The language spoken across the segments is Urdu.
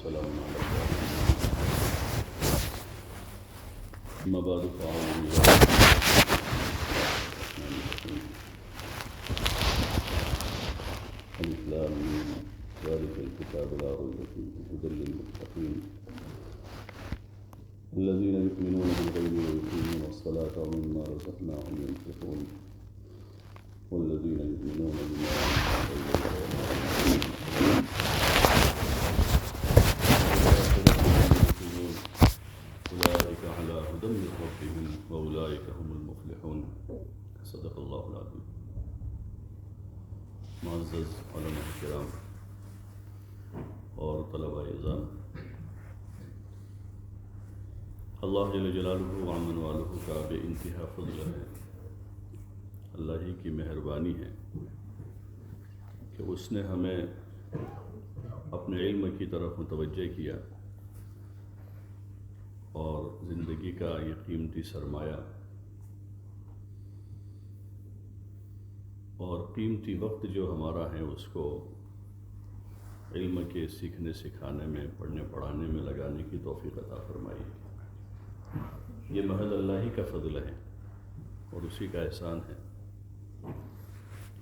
والسلام على أما بعد فأعوذ بالله ألف لام ميم ذلك الكتاب لا ريب فيه هدى للمتقين الذين يؤمنون بالغيب ويقيمون الصلاة ومما رزقناهم ينفقون والذين يؤمنون بما أولئك على هدى من ربهم وأولئك هم المفلحون صدق الله العظيم. معزز علماء کرام اور طلباء اعزام، اللہ جل جلالہ وعمن والہ کا بے انتہا فضل ہے، اللہ ہی کی مہربانی ہے کہ اس نے ہمیں اپنے علم کی طرف متوجہ کیا اور زندگی کا یہ قیمتی سرمایہ اور قیمتی وقت جو ہمارا ہے اس کو علم کے سیکھنے سکھانے میں، پڑھنے پڑھانے میں لگانے کی توفیق عطا فرمائی۔ یہ محض اللہ ہی کا فضل ہے اور اسی کا احسان ہے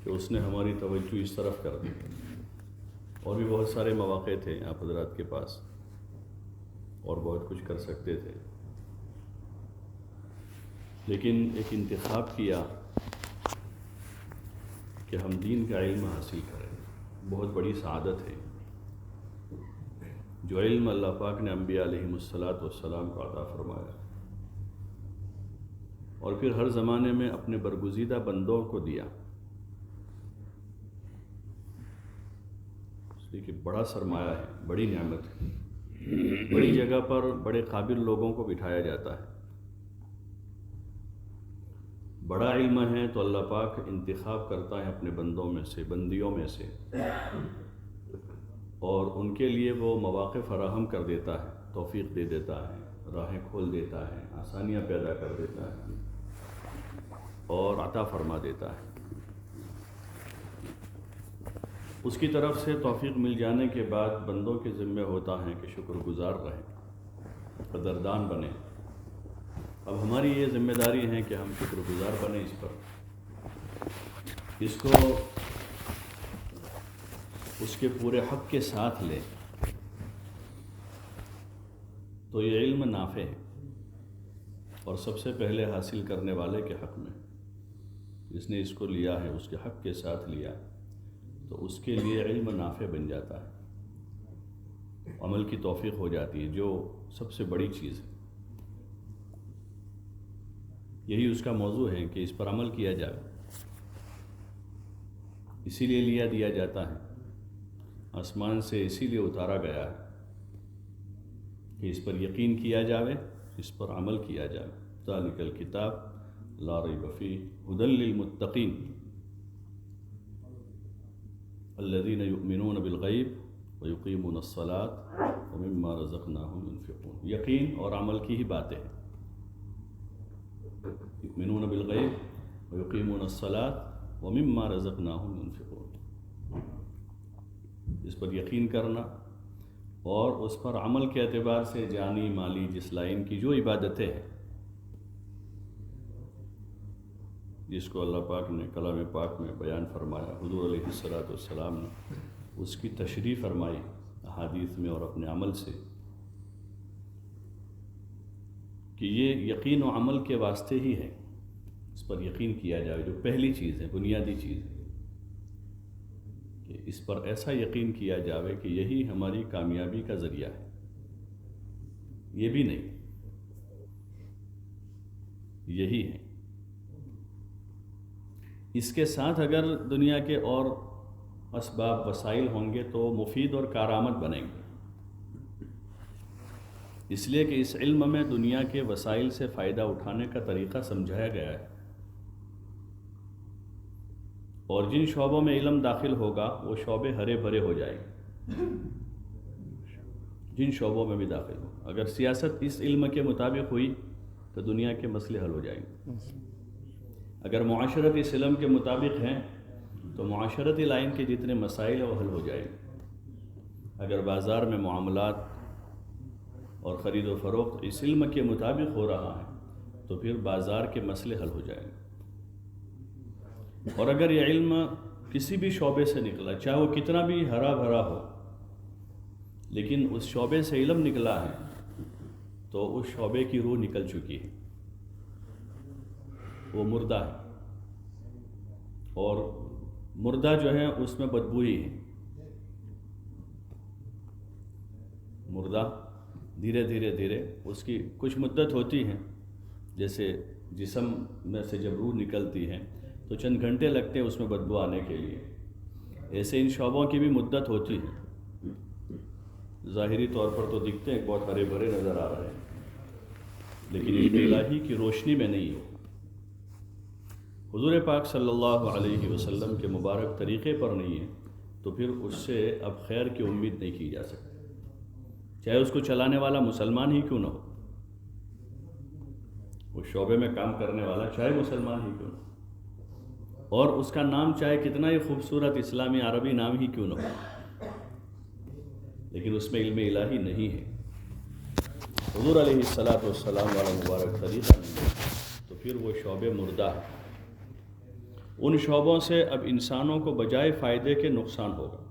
کہ اس نے ہماری توجہ اس طرف کر دی۔ اور بھی بہت سارے مواقع تھے آپ حضرات کے پاس اور بہت کچھ کر سکتے تھے، لیکن ایک انتخاب کیا کہ ہم دین کا علم حاصل کریں۔ بہت بڑی سعادت ہے جو علم اللہ پاک نے انبیاء علیہم السلام کو عطا فرمایا اور پھر ہر زمانے میں اپنے برگزیدہ بندوں کو دیا، اس لیے کہ بڑا سرمایہ ہے، بڑی نعمت ہے۔ بڑی جگہ پر بڑے قابل لوگوں کو بٹھایا جاتا ہے۔ بڑا علم ہے تو اللہ پاک انتخاب کرتا ہے اپنے بندوں میں سے، بندیوں میں سے، اور ان کے لیے وہ مواقع فراہم کر دیتا ہے، توفیق دے دیتا ہے، راہیں کھول دیتا ہے، آسانیاں پیدا کر دیتا ہے اور عطا فرما دیتا ہے۔ اس کی طرف سے توفیق مل جانے کے بعد بندوں کے ذمہ ہوتا ہے کہ شکر گزار رہیں، قدردان بنیں۔ اب ہماری یہ ذمہ داری ہے کہ ہم شکر گزار بنیں اس پر، اس کو اس کے پورے حق کے ساتھ لیں۔ تو یہ علم نافع ہے اور سب سے پہلے حاصل کرنے والے کے حق میں، جس نے اس کو لیا ہے اس کے حق کے ساتھ لیا تو اس کے لیے علم نافع بن جاتا ہے، عمل کی توفیق ہو جاتی ہے، جو سب سے بڑی چیز ہے۔ یہی اس کا موضوع ہے کہ اس پر عمل کیا جائے، اسی لیے دیا جاتا ہے، آسمان سے اسی لیے اتارا گیا ہے کہ اس پر یقین کیا جائے، اس پر عمل کیا جائے۔ ذالک الکتاب لا ریب فیہ ھدی للمتقین الذین یؤمنون بالغیب ویقیمون الصلاۃ ومما رزقناہم ينفقون۔ یقین اور عمل کی ہی باتیں ہیں۔ یؤمنون بالغیب ویقیمون الصلاۃ ومما رزقناہم ينفقون، اس پر یقین کرنا اور اس پر عمل کے اعتبار سے جانی، مالی، جس لائن کی جو عبادتیں ہیں، جس کو اللہ پاک نے کلام پاک میں بیان فرمایا، حضور علیہ السلام نے اس کی تشریح فرمائی احادیث میں اور اپنے عمل سے، کہ یہ یقین و عمل کے واسطے ہی ہے، اس پر یقین کیا جائے، جو پہلی چیز ہے، بنیادی چیز ہے، کہ اس پر ایسا یقین کیا جائے کہ یہی ہماری کامیابی کا ذریعہ ہے، یہ بھی نہیں، یہی ہے۔ اس کے ساتھ اگر دنیا کے اور اسباب وسائل ہوں گے تو مفید اور کارآمد بنیں گے، اس لیے کہ اس علم میں دنیا کے وسائل سے فائدہ اٹھانے کا طریقہ سمجھایا گیا ہے، اور جن شعبوں میں علم داخل ہوگا وہ شعبے ہرے بھرے ہو جائیں گے، جن شعبوں میں بھی داخل ہو۔ اگر سیاست اس علم کے مطابق ہوئی تو دنیا کے مسئلے حل ہو جائیں گے، اگر معاشرت اس علم کے مطابق ہیں تو معاشرتی لائن کے جتنے مسائل ہیں وہ حل ہو جائیں گے۔ اگر بازار میں معاملات اور خرید و فروخت اس علم کے مطابق ہو رہا ہے تو پھر بازار کے مسئلے حل ہو جائیں گے. اور اگر یہ علم کسی بھی شعبے سے نکلا، چاہے وہ کتنا بھی ہرا بھرا ہو، لیکن اس شعبے سے علم نکلا ہے تو اس شعبے کی روح نکل چکی ہے، وہ مردہ ہے. اور مردہ جو ہے اس میں بدبو ہی ہے. مردہ دھیرے دھیرے اس کی کچھ مدت ہوتی ہے، جیسے جسم میں سے جب روح نکلتی ہے تو چند گھنٹے لگتے ہیں اس میں بدبو آنے کے لیے. ایسے ان شعبوں کی بھی مدت ہوتی ہے. ظاہری طور پر تو دکھتے ہیں بہت ہرے بھرے نظر آ رہے ہیں، لیکن علم الہی کی روشنی میں نہیں ہے. حضور پاک صلی اللہ علیہ وسلم کے مبارک طریقے پر نہیں ہے تو پھر اس سے اب خیر کی امید نہیں کی جا سکتی، چاہے اس کو چلانے والا مسلمان ہی کیوں نہ ہو. اس شعبے میں کام کرنے والا چاہے مسلمان ہی کیوں نہ ہو، اور اس کا نام چاہے کتنا ہی خوبصورت اسلامی عربی نام ہی کیوں نہ ہو، لیکن اس میں علم الہی نہیں ہے، حضور علیہ السلام والا مبارک طریقہ نہیں ہے، تو پھر وہ شعبے مردہ ہے. ان شعبوں سے اب انسانوں کو بجائے فائدے کے نقصان ہوگا،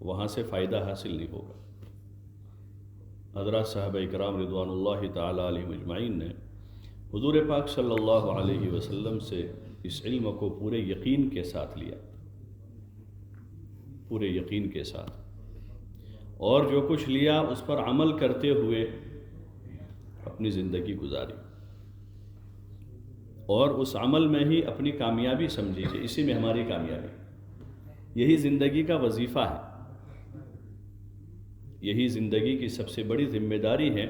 وہاں سے فائدہ حاصل نہیں ہوگا. حضرات صحابہ اکرام رضوان اللہ تعالی علیہم اجمعین نے حضور پاک صلی اللہ علیہ وسلم سے اس علم کو پورے یقین کے ساتھ لیا، پورے یقین کے ساتھ، اور جو کچھ لیا اس پر عمل کرتے ہوئے اپنی زندگی گزاری، اور اس عمل میں ہی اپنی کامیابی سمجھی کہ اسی میں ہماری کامیابی. یہی زندگی کا وظیفہ ہے، یہی زندگی کی سب سے بڑی ذمہ داری ہے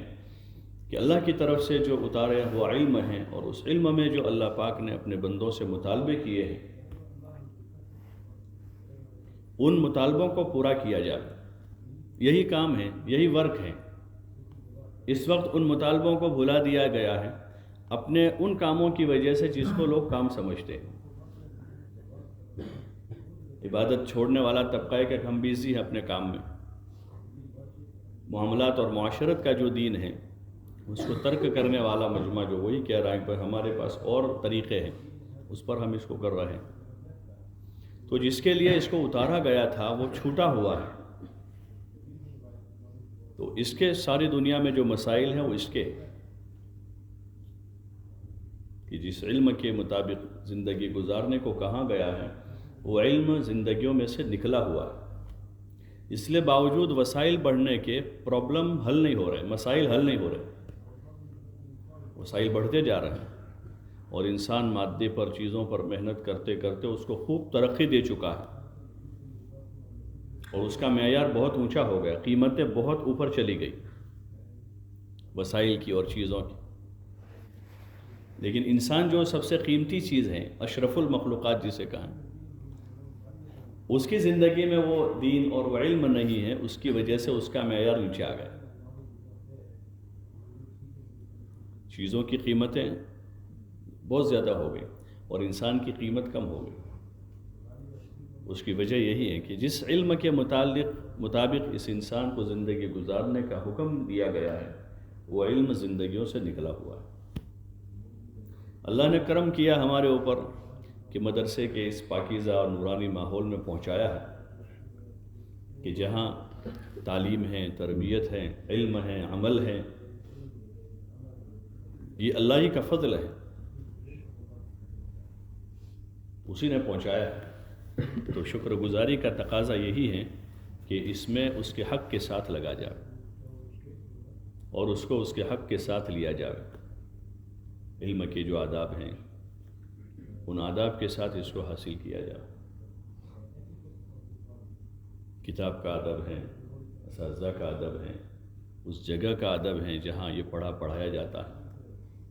کہ اللہ کی طرف سے جو اتارے ہوا علم ہیں اور اس علم میں جو اللہ پاک نے اپنے بندوں سے مطالبے کیے ہیں ان مطالبوں کو پورا کیا جائے. یہی کام ہے، یہی ورک ہے. اس وقت ان مطالبوں کو بھلا دیا گیا ہے اپنے ان کاموں کی وجہ سے جس کو لوگ کام سمجھتے ہیں. عبادت چھوڑنے والا طبقہ ہے کہ ہم بیزی ہیں اپنے کام میں. معاملات اور معاشرت کا جو دین ہے اس کو ترک کرنے والا مجمع جو وہی کہہ رہا ہے کہ ہمارے پاس اور طریقے ہیں، اس پر ہم اس کو کر رہے ہیں. تو جس کے لیے اس کو اتارا گیا تھا وہ چھوٹا ہوا ہے، تو اس کے ساری دنیا میں جو مسائل ہیں وہ اس کے کہ جس علم کے مطابق زندگی گزارنے کو کہا گیا ہے وہ علم زندگیوں میں سے نکلا ہوا ہے. اس لیے باوجود وسائل بڑھنے کے پرابلم حل نہیں ہو رہے، مسائل حل نہیں ہو رہے، وسائل بڑھتے جا رہے ہیں، اور انسان مادے پر چیزوں پر محنت کرتے کرتے اس کو خوب ترقی دے چکا ہے، اور اس کا معیار بہت اونچا ہو گیا، قیمتیں بہت اوپر چلی گئی وسائل کی اور چیزوں کی. لیکن انسان جو سب سے قیمتی چیز ہے، اشرف المخلوقات جسے کہیں، اس کی زندگی میں وہ دین اور وہ علم نہیں ہے، اس کی وجہ سے اس کا معیار نیچے آ گیا. چیزوں کی قیمتیں بہت زیادہ ہو گئی اور انسان کی قیمت کم ہو گئی. اس کی وجہ یہی ہے کہ جس علم کے مطابق اس انسان کو زندگی گزارنے کا حکم دیا گیا ہے وہ علم زندگیوں سے نکلا ہوا ہے. اللہ نے کرم کیا ہمارے اوپر کہ مدرسے کے اس پاکیزہ اور نورانی ماحول میں پہنچایا ہے کہ جہاں تعلیم ہے، تربیت ہے، علم ہے، عمل ہے، یہ اللہ ہی کا فضل ہے، اسی نے پہنچایا ہے. تو شکر گزاری کا تقاضا یہی ہے کہ اس میں اس کے حق کے ساتھ لگا جائے اور اس کو اس کے حق کے ساتھ لیا جائے. علم کے جو آداب ہیں ان آداب کے ساتھ اس کو حاصل کیا جائے. کتاب کا ادب ہے، اساتذہ کا ادب ہے، اس جگہ کا ادب ہے جہاں یہ پڑھایا جاتا ہے.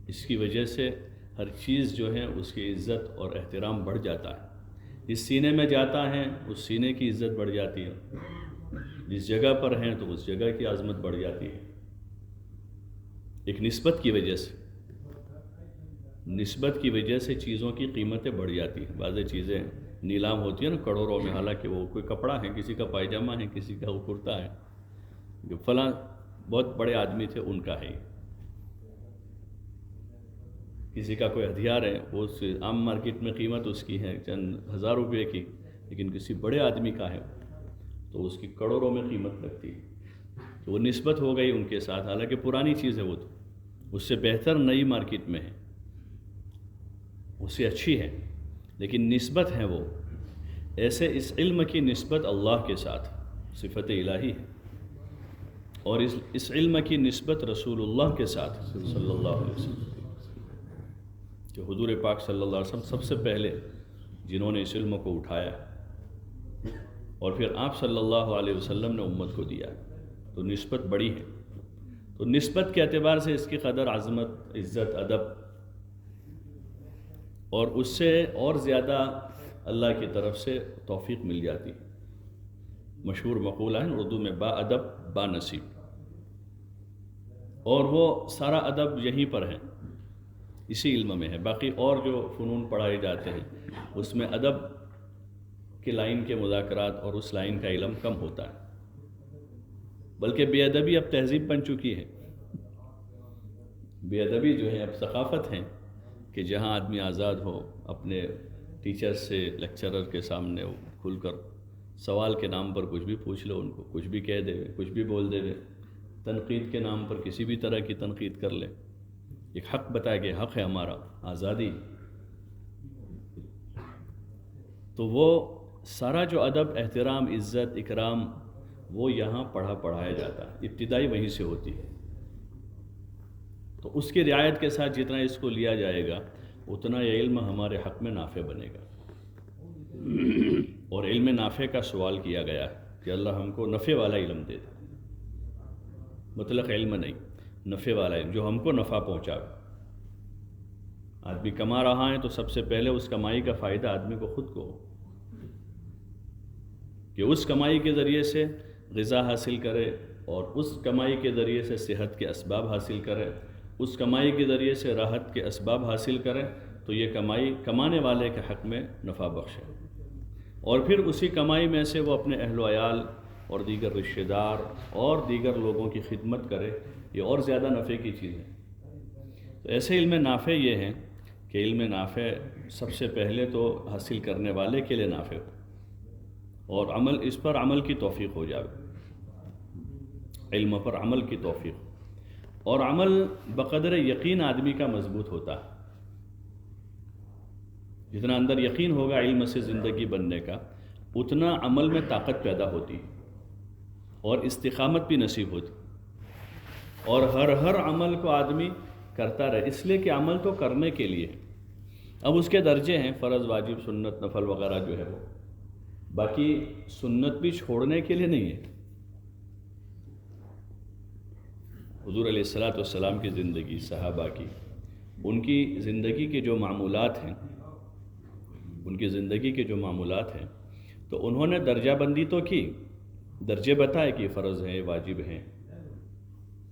اس کی وجہ سے ہر چیز جو ہے اس کی عزت اور احترام بڑھ جاتا ہے. جس سینے میں جاتا ہے اس سینے کی عزت بڑھ جاتی ہے، جس جگہ پر ہیں تو اس جگہ کی عظمت بڑھ جاتی ہے. ایک نسبت کی وجہ سے چیزوں کی قیمتیں بڑھ جاتی ہیں. بعض چیزیں نیلام ہوتی ہے نا کروڑوں میں، حالانکہ وہ کوئی کپڑا ہے، کسی کا پائجامہ ہے، کسی کا وہ کرتا ہے، جو فلاں بہت بڑے آدمی تھے ان کا ہے یہ، کسی کا کوئی ہتھیار ہے، وہ عام مارکیٹ میں قیمت اس کی ہے چند ہزار روپے کی، لیکن کسی بڑے آدمی کا ہے تو اس کی کروڑوں میں قیمت لگتی ہے. تو وہ نسبت ہو گئی ان کے ساتھ، حالانکہ پرانی چیز ہے، وہ تو اس سے بہتر نئی مارکیٹ میں ہے، اس سے اچھی ہے، لیکن نسبت ہے وہ. ایسے اس علم کی نسبت اللہ کے ساتھ صفت الہی ہے، اور اس علم کی نسبت رسول اللہ کے ساتھ صلی اللہ علیہ وسلم، کہ حضور پاک صلی اللہ علیہ وسلم سب سے پہلے جنہوں نے اس علم کو اٹھایا اور پھر آپ صلی اللہ علیہ وسلم نے امت کو دیا، تو نسبت بڑی ہے. تو نسبت کے اعتبار سے اس کی قدر، عظمت، عزت، ادب، اور اس سے اور زیادہ اللہ کی طرف سے توفیق مل جاتی. مشہور مقولہ ہے اردو میں، با ادب با نصیب، اور وہ سارا ادب یہیں پر ہے، اسی علم میں ہے. باقی اور جو فنون پڑھائے جاتے ہیں اس میں ادب کے لائن کے مذاکرات اور اس لائن کا علم کم ہوتا ہے، بلکہ بے ادبی اب تہذیب بن چکی ہے. بے ادبی جو ہے اب ثقافت ہے، کہ جہاں آدمی آزاد ہو اپنے ٹیچر سے، لیکچرر کے سامنے کھل کر سوال کے نام پر کچھ بھی پوچھ لو، ان کو کچھ بھی کہہ دے، کچھ بھی بول دے، تنقید کے نام پر کسی بھی طرح کی تنقید کر لے. ایک حق بتایا کہ حق ہے ہمارا آزادی. تو وہ سارا جو ادب، احترام، عزت، اکرام، وہ یہاں پڑھایا جاتا ہے، ابتدائی وہیں سے ہوتی ہے. تو اس کی رعایت کے ساتھ جتنا اس کو لیا جائے گا اتنا یہ علم ہمارے حق میں نافع بنے گا. اور علم نافع کا سوال کیا گیا ہے کہ اللہ ہم کو نفع والا علم دے دے، مطلق علم نہیں، نفع والا علم جو ہم کو نفع پہنچائے. آدمی کما رہا ہے تو سب سے پہلے اس کمائی کا فائدہ آدمی کو خود کو ہو، کہ اس کمائی کے ذریعے سے غذا حاصل کرے، اور اس کمائی کے ذریعے سے صحت کے اسباب حاصل کرے، اس کمائی کے ذریعے سے راحت کے اسباب حاصل کرے. تو یہ کمائی کمانے والے کے حق میں نفع بخش ہے، اور پھر اسی کمائی میں سے وہ اپنے اہل و عیال اور دیگر رشتہ دار اور دیگر لوگوں کی خدمت کرے، یہ اور زیادہ نفع کی چیز ہے. تو ایسے علم نافع یہ ہیں کہ علم نافع سب سے پہلے تو حاصل کرنے والے کے لیے نافع ہو، اور اس پر عمل کی توفیق ہو جائے، علم پر عمل کی توفیق. اور عمل بقدر یقین آدمی کا مضبوط ہوتا ہے. جتنا اندر یقین ہوگا علم سے زندگی بننے کا، اتنا عمل میں طاقت پیدا ہوتی اور استقامت بھی نصیب ہوتی. اور ہر عمل کو آدمی کرتا رہے، اس لیے کہ عمل تو کرنے کے لیے. اب اس کے درجے ہیں، فرض، واجب، سنت، نفل وغیرہ جو ہے وہ، باقی سنت بھی چھوڑنے کے لیے نہیں ہے. حضور علیہ السلام کی زندگی، صحابہ کی، ان کی زندگی کے جو معمولات ہیں، تو انہوں نے درجہ بندی تو کی، درجے بتائے کہ فرض ہیں، واجب ہیں،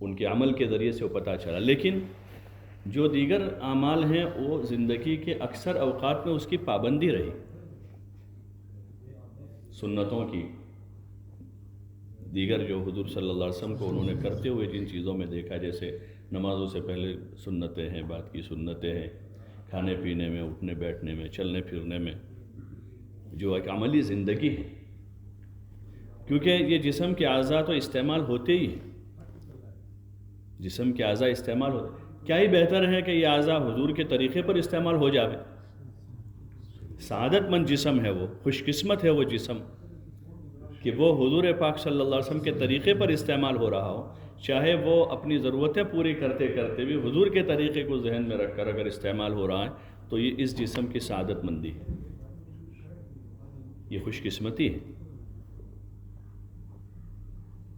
ان کے عمل کے ذریعے سے وہ پتہ چلا. لیکن جو دیگر اعمال ہیں وہ زندگی کے اکثر اوقات میں اس کی پابندی رہی، سنتوں کی، دیگر جو حضور صلی اللہ علیہ وسلم کو انہوں نے کرتے ہوئے جن چیزوں میں دیکھا، جیسے نمازوں سے پہلے سنتیں ہیں، بعد کی سنتیں ہیں، کھانے پینے میں، اٹھنے بیٹھنے میں، چلنے پھرنے میں، جو ایک عملی زندگی ہے. کیونکہ یہ جسم کے اعضاء تو استعمال ہوتے ہی ہیں، جسم کے اعضاء استعمال ہوتے، کیا ہی بہتر ہے کہ یہ اعضاء حضور کے طریقے پر استعمال ہو جاوے. سعادت مند جسم ہے وہ، خوش قسمت ہے وہ جسم کہ وہ حضور پاک صلی اللہ علیہ وسلم کے طریقے پر استعمال ہو رہا ہو. چاہے وہ اپنی ضرورتیں پوری کرتے کرتے بھی حضور کے طریقے کو ذہن میں رکھ کر اگر استعمال ہو رہا ہے تو یہ اس جسم کی سعادت مندی ہے، یہ خوش قسمتی ہے.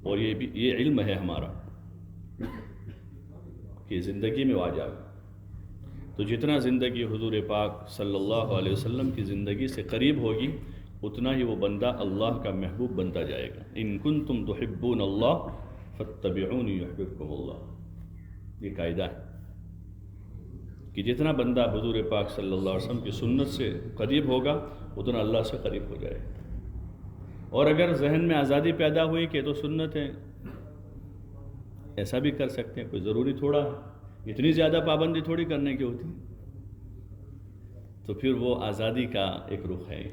اور یہ علم ہے ہمارا کہ زندگی میں واجب. تو جتنا زندگی حضور پاک صلی اللہ علیہ وسلم کی زندگی سے قریب ہوگی اتنا ہی وہ بندہ اللہ کا محبوب بنتا جائے گا. ان کنتم تحبون اللہ فاتبعونی یحببکم اللہ، یہ قاعدہ ہے کہ جتنا بندہ حضور پاک صلی اللہ علیہ وسلم کی سنت سے قریب ہوگا اتنا اللہ سے قریب ہو جائے. اور اگر ذہن میں آزادی پیدا ہوئی کہ تو سنت ہے، ایسا بھی کر سکتے ہیں، کوئی ضروری تھوڑا ہے، اتنی زیادہ پابندی تھوڑی کرنے کی ہوتی، تو پھر وہ آزادی کا ایک رخ ہے.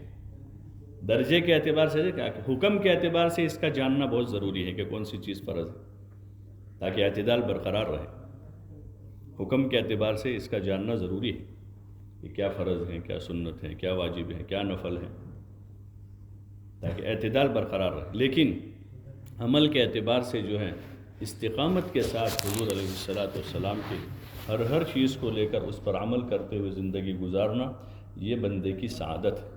درجے کے اعتبار سے کیا کہ حکم کے اعتبار سے اس کا جاننا بہت ضروری ہے کہ کون سی چیز فرض ہے، تاکہ اعتدال برقرار رہے. حکم کے اعتبار سے اس کا جاننا ضروری ہے کہ کیا فرض ہیں، کیا سنت ہیں، کیا واجب ہیں، کیا نفل ہیں، تاکہ اعتدال برقرار رہے. لیکن عمل کے اعتبار سے جو ہے استقامت کے ساتھ حضور علیہ السلام کی ہر چیز کو لے کر اس پر عمل کرتے ہوئے زندگی گزارنا، یہ بندے کی سعادت ہے.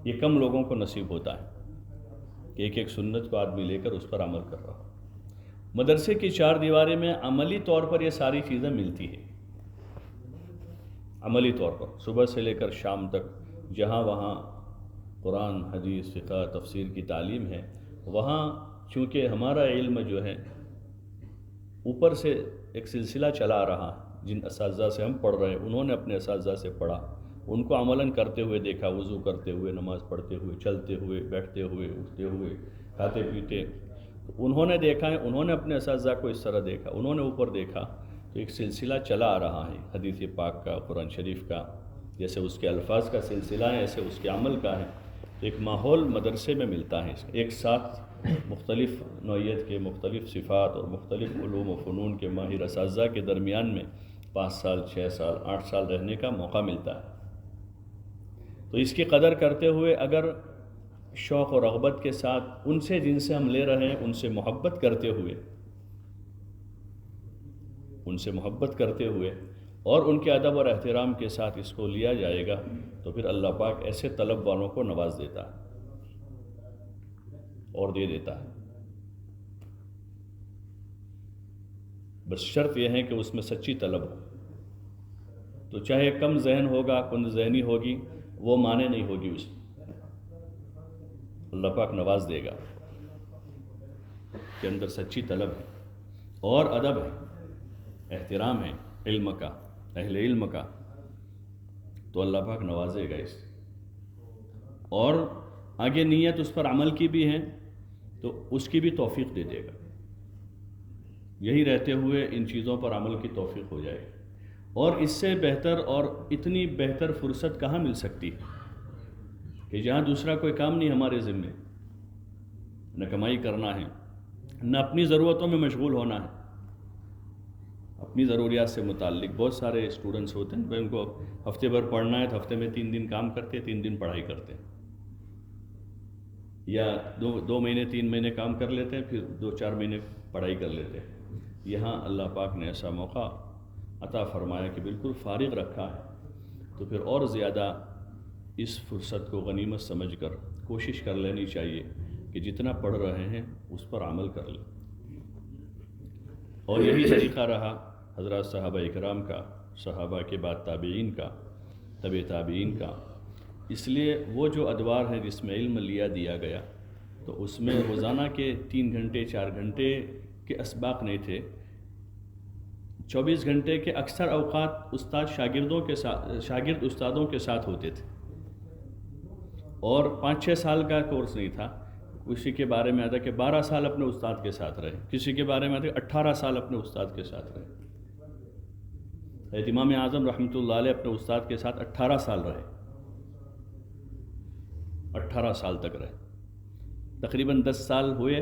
یہ کم لوگوں کو نصیب ہوتا ہے کہ ایک سنت کو آدمی لے کر اس پر عمل کر رہا. مدرسے کی 4 دیواریں میں عملی طور پر یہ ساری چیزیں ملتی ہیں. عملی طور پر صبح سے لے کر شام تک جہاں وہاں قرآن، حدیث، فقہ، تفسیر کی تعلیم ہے، وہاں چونکہ ہمارا علم جو ہے اوپر سے ایک سلسلہ چلا رہا. جن اساتذہ سے ہم پڑھ رہے ہیں انہوں نے اپنے اساتذہ سے پڑھا، ان کو عملاً کرتے ہوئے دیکھا، وضو کرتے ہوئے، نماز پڑھتے ہوئے، چلتے ہوئے، بیٹھتے ہوئے، اٹھتے ہوئے، کھاتے پیتے. انہوں نے دیکھا ہے، انہوں نے اپنے اساتذہ کو اس طرح دیکھا، انہوں نے اوپر دیکھا، تو ایک سلسلہ چلا آ رہا ہے حدیث پاک کا، قرآن شریف کا. جیسے اس کے الفاظ کا سلسلہ ہے ایسے اس کے عمل کا ہے. تو ایک ماحول مدرسے میں ملتا ہے. ایک ساتھ مختلف نوعیت کے، مختلف صفات اور مختلف علوم و فنون کے ماہر اساتذہ کے درمیان میں 5 سال، 6 سال، 8 سال رہنے کا موقع ملتا ہے. تو اس کی قدر کرتے ہوئے اگر شوق و رغبت کے ساتھ ان سے جن سے ہم لے رہے ہیں ان سے محبت کرتے ہوئے اور ان کے ادب اور احترام کے ساتھ اس کو لیا جائے گا تو پھر اللہ پاک ایسے طلب والوں کو نواز دیتا ہے اور دے دیتا ہے. بس شرط یہ ہے کہ اس میں سچی طلب ہو. تو چاہے کم ذہن ہوگا، کند ذہنی ہوگی، وہ مانے نہیں ہوگی، اس اللہ پاک نواز دے گا کہ اندر سچی طلب ہے اور ادب ہے، احترام ہے علم کا، اہل علم کا، تو اللہ پاک نوازے گا اس. اور آگے نیت اس پر عمل کی بھی ہے تو اس کی بھی توفیق دے دے گا. یہی رہتے ہوئے ان چیزوں پر عمل کی توفیق ہو جائے. اور اس سے بہتر اور اتنی بہتر فرصت کہاں مل سکتی ہے کہ جہاں دوسرا کوئی کام نہیں ہمارے ذمے، نہ کمائی کرنا ہے، نہ اپنی ضرورتوں میں مشغول ہونا ہے. اپنی ضروریات سے متعلق بہت سارے اسٹوڈنٹس ہوتے ہیں، ان کو ہفتے بھر پڑھنا ہے تو ہفتے میں 3 دن کام کرتے، 3 دن پڑھائی کرتے ہیں، یا 2 مہینے 3 مہینے کام کر لیتے ہیں، پھر 2-4 مہینے پڑھائی کر لیتے ہیں. یہاں اللہ پاک نے ایسا موقع عطا فرمایا کہ بالکل فارغ رکھا ہے، تو پھر اور زیادہ اس فرصت کو غنیمت سمجھ کر کوشش کر لینی چاہیے کہ جتنا پڑھ رہے ہیں اس پر عمل کر لیں. اور یہی طریقہ رہا حضرات صحابہ اکرام کا، صحابہ کے بعد تابعین کا، تبع تابعین کا. اس لیے وہ جو ادوار ہیں جس میں علم دیا گیا تو اس میں روزانہ کے 3 گھنٹے 4 گھنٹے کے اسباق نہیں تھے. 24 گھنٹے کے اکثر اوقات استاد شاگرد استادوں کے ساتھ ہوتے تھے. اور 5-6 سال کا کورس نہیں تھا. کسی کے بارے میں آتا کہ 12 سال اپنے استاد کے ساتھ رہے، کسی کے بارے میں آتا کہ 18 سال اپنے استاد کے ساتھ رہے. امام اعظم رحمۃ اللہ علیہ اپنے استاد کے ساتھ 18 سال رہے، 18 سال تک رہے. تقریباً 10 سال ہوئے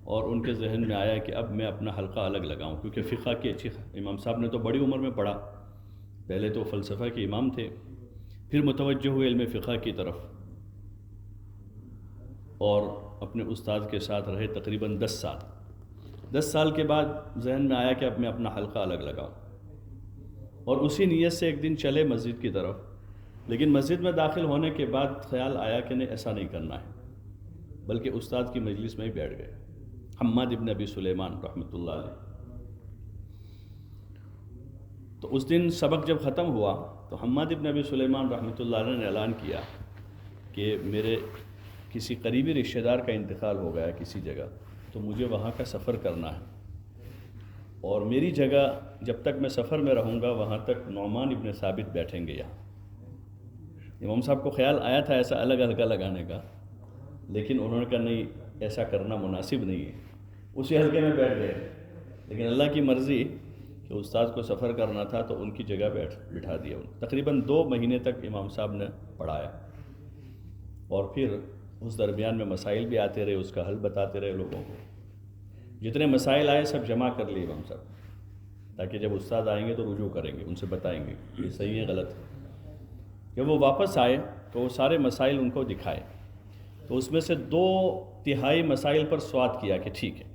اور ان کے ذہن میں آیا کہ اب میں اپنا حلقہ الگ لگاؤں، کیونکہ فقہ کی اچھی، امام صاحب نے تو بڑی عمر میں پڑھا. پہلے تو فلسفہ کے امام تھے، پھر متوجہ ہوئے علم فقہ کی طرف اور اپنے استاد کے ساتھ رہے تقریباً 10 سال. 10 سال کے بعد ذہن میں آیا کہ اب میں اپنا حلقہ الگ لگاؤں، اور اسی نیت سے ایک دن چلے مسجد کی طرف. لیکن مسجد میں داخل ہونے کے بعد خیال آیا کہ نہیں، ایسا نہیں کرنا ہے، بلکہ استاد کی مجلس میں ہی بیٹھ گئے. حماد ابن ابی سلیمان رحمۃ اللہ علیہ. تو اس دن سبق جب ختم ہوا تو حماد ابن ابی سلیمان رحمۃ اللہ علیہ نے اعلان کیا کہ میرے کسی قریبی رشتہ دار کا انتقال ہو گیا کسی جگہ، تو مجھے وہاں کا سفر کرنا ہے، اور میری جگہ جب تک میں سفر میں رہوں گا وہاں تک نعمان ابن ثابت بیٹھیں گے یہاں. امام صاحب کو خیال آیا تھا ایسا الگ حلقہ لگانے کا، لیکن انہوں نے کہا نہیں، ایسا کرنا مناسب نہیں ہے، اسی حلقے میں بیٹھ گئے۔ لیکن اللہ کی مرضی کہ استاد کو سفر کرنا تھا تو ان کی جگہ بٹھا دیا۔ تقریباً 2 مہینے تک امام صاحب نے پڑھایا، اور پھر اس درمیان میں مسائل بھی آتے رہے، اس کا حل بتاتے رہے لوگوں کو۔ جتنے مسائل آئے سب جمع کر لیے امام صاحب، تاکہ جب استاد آئیں گے تو رجوع کریں گے، ان سے بتائیں گے یہ صحیح ہے غلط ہے۔ جب وہ واپس آئے تو وہ سارے مسائل ان کو دکھائے، تو اس میں سے 2/3 مسائل پر سوات کیا کہ ٹھیک ہے،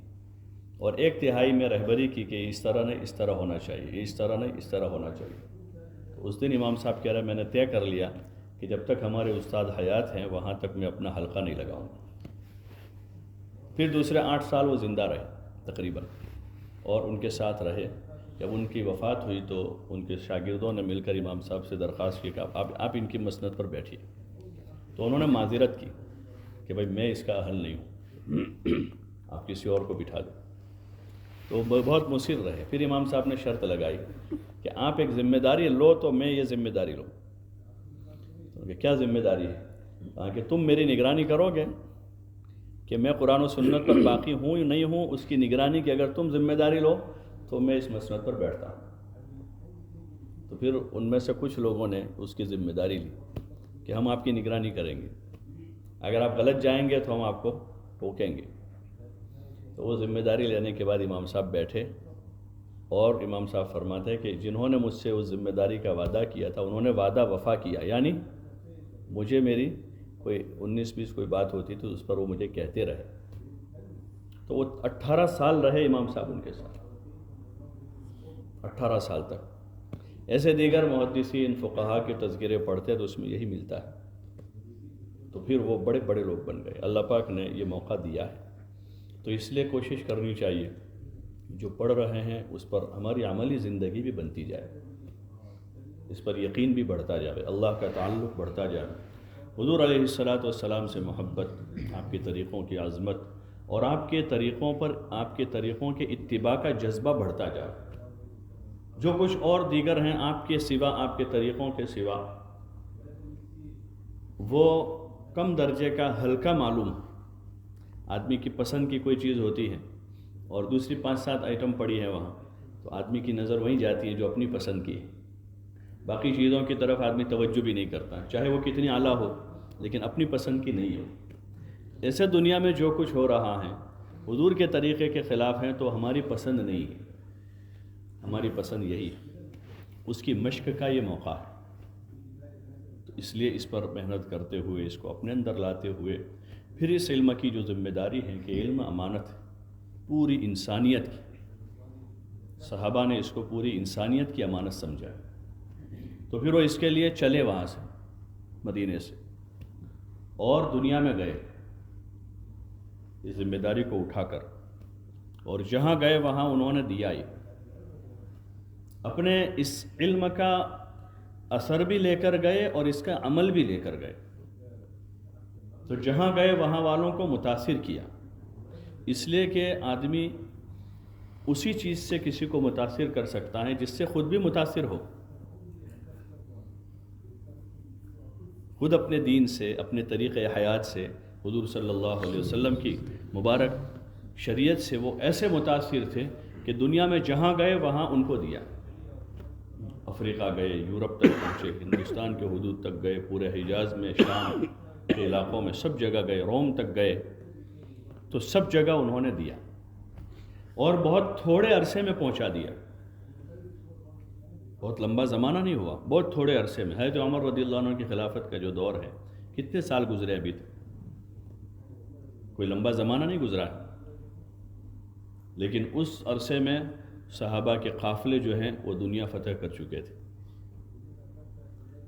اور 1/3 میں رہبری کی کہ اس طرح نہیں، اس طرح ہونا چاہیے، اس طرح نہیں، اس طرح ہونا چاہیے۔ تو اس دن امام صاحب کہہ رہے میں نے طے کر لیا کہ جب تک ہمارے استاد حیات ہیں وہاں تک میں اپنا حلقہ نہیں لگاؤں گا۔ پھر دوسرے 8 سال وہ زندہ رہے تقریباً، اور ان کے ساتھ رہے۔ جب ان کی وفات ہوئی تو ان کے شاگردوں نے مل کر امام صاحب سے درخواست کی کہ آپ ان کی مسند پر بیٹھیے، تو انہوں نے معذرت کی کہ بھائی میں اس کا اہل نہیں ہوں، آپ کسی اور کو بٹھا دیں۔ تو بہت مصر رہے۔ پھر امام صاحب نے شرط لگائی کہ آپ ایک ذمہ داری لو تو میں یہ ذمہ داری لوں۔ تو کیا ذمہ داری ہے؟ کہا کہ تم میری نگرانی کرو گے کہ میں قرآن و سنت پر باقی ہوں یا نہیں ہوں، اس کی نگرانی کی اگر تم ذمہ داری لو تو میں اس مسند پر بیٹھتا ہوں۔ تو پھر ان میں سے کچھ لوگوں نے اس کی ذمہ داری لی کہ ہم آپ کی نگرانی کریں گے، اگر آپ غلط جائیں گے تو ہم آپ کو ٹوکیں گے۔ تو وہ ذمہ داری لینے کے بعد امام صاحب بیٹھے، اور امام صاحب فرماتے ہیں کہ جنہوں نے مجھ سے اس ذمہ داری کا وعدہ کیا تھا انہوں نے وعدہ وفا کیا، یعنی مجھے میری کوئی 19-20 کوئی بات ہوتی تو اس پر وہ مجھے کہتے رہے۔ تو وہ 18 سال رہے امام صاحب ان کے ساتھ، 18 سال تک۔ ایسے دیگر محدثین فقہا کے تذکرے پڑھتے تو اس میں یہی ملتا ہے۔ تو پھر وہ بڑے بڑے لوگ بن گئے، اللہ پاک نے یہ موقع دیا ہے۔ تو اس لیے کوشش کرنی چاہیے جو پڑھ رہے ہیں اس پر ہماری عملی زندگی بھی بنتی جائے، اس پر یقین بھی بڑھتا جائے، اللہ کا تعلق بڑھتا جائے، حضور علیہ السلام سے محبت، آپ کے طریقوں کی عظمت، اور آپ کے طریقوں پر، آپ کے طریقوں کے اتباع کا جذبہ بڑھتا جائے۔ جو کچھ اور دیگر ہیں آپ کے سوا، آپ کے طریقوں کے سوا، وہ کم درجے کا ہلکا معلوم۔ آدمی کی پسند کی کوئی چیز ہوتی ہے اور دوسری 5-7 آئٹم پڑی ہے وہاں، تو آدمی کی نظر وہیں جاتی ہے جو اپنی پسند کی ہے، باقی چیزوں کی طرف آدمی توجہ بھی نہیں کرتا، چاہے وہ کتنی اعلیٰ ہو لیکن اپنی پسند کی نہیں ہو۔ ایسے دنیا میں جو کچھ ہو رہا ہے حضور کے طریقے کے خلاف ہیں تو ہماری پسند نہیں ہے، ہماری پسند یہی ہے، اس کی مشق کا یہ موقع ہے۔ تو اس لیے اس پر محنت کرتے ہوئے، اس کو اپنے اندر لاتے ہوئے، پھر اس علم کی جو ذمہ داری ہے کہ علم امانت ہے پوری انسانیت کی، صحابہ نے اس کو پوری انسانیت کی امانت سمجھا، تو پھر وہ اس کے لیے چلے وہاں سے، مدینے سے، اور دنیا میں گئے اس ذمہ داری کو اٹھا کر، اور جہاں گئے وہاں انہوں نے دیا ہی، اپنے اس علم کا اثر بھی لے کر گئے اور اس کا عمل بھی لے کر گئے۔ تو جہاں گئے وہاں والوں کو متاثر کیا، اس لیے کہ آدمی اسی چیز سے کسی کو متاثر کر سکتا ہے جس سے خود بھی متاثر ہو، خود اپنے دین سے، اپنے طریقۂ حیات سے، حضور صلی اللہ علیہ وسلم کی مبارک شریعت سے وہ ایسے متاثر تھے کہ دنیا میں جہاں گئے وہاں ان کو دیا۔ افریقہ گئے، یورپ تک پہنچے، ہندوستان کے حدود تک گئے، پورے حجاز میں، شام کے علاقوں میں، سب جگہ گئے، روم تک گئے، تو سب جگہ انہوں نے دیا، اور بہت تھوڑے عرصے میں پہنچا دیا، بہت لمبا زمانہ نہیں ہوا، بہت تھوڑے عرصے میں۔ حضرت عمر رضی اللہ عنہ کی خلافت کا جو دور ہے، کتنے سال گزرے ابھی تک، کوئی لمبا زمانہ نہیں گزرا ہے، لیکن اس عرصے میں صحابہ کے قافلے جو ہیں وہ دنیا فتح کر چکے تھے۔